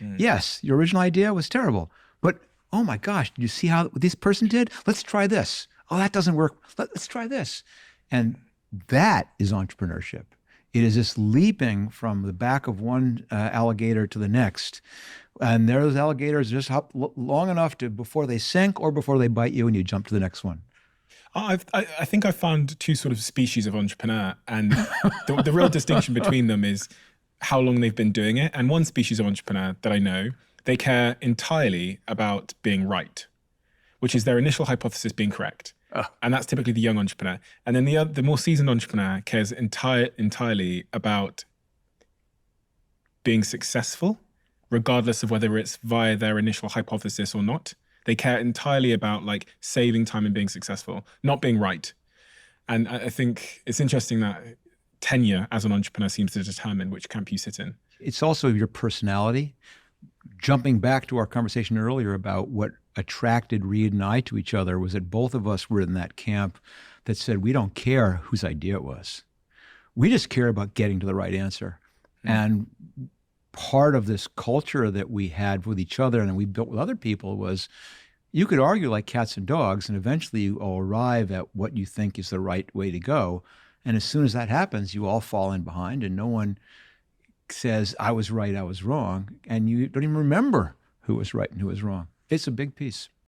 Mm. Yes, your original idea was terrible, but oh my gosh, did you see how this person did? Let's try this. Oh, that doesn't work. Let's try this. And that is entrepreneurship. It is just leaping from the back of one alligator to the next. And those alligators just hop long enough to before they sink or before they bite you and you jump to the next one. I think I've found two sort of species of entrepreneur, and the real distinction between them is how long they've been doing it. And one species of entrepreneur that I know, they care entirely about being right, which is their initial hypothesis being correct. Oh. And that's typically the young entrepreneur. And then the more seasoned entrepreneur cares entirely about being successful, regardless of whether it's via their initial hypothesis or not. They care entirely about like saving time and being successful, not being right. And I think it's interesting that tenure as an entrepreneur seems to determine which camp you sit in. It's also your personality. Jumping back to our conversation earlier about what attracted Reed and I to each other was that both of us were in that camp that said, we don't care whose idea it was. We just care about getting to the right answer. And part of this culture that we had with each other and that we built with other people was you could argue like cats and dogs, and eventually you all arrive at what you think is the right way to go. And as soon as that happens, you all fall in behind and no one says, I was right, I was wrong. And you don't even remember who was right and who was wrong. It's a big piece.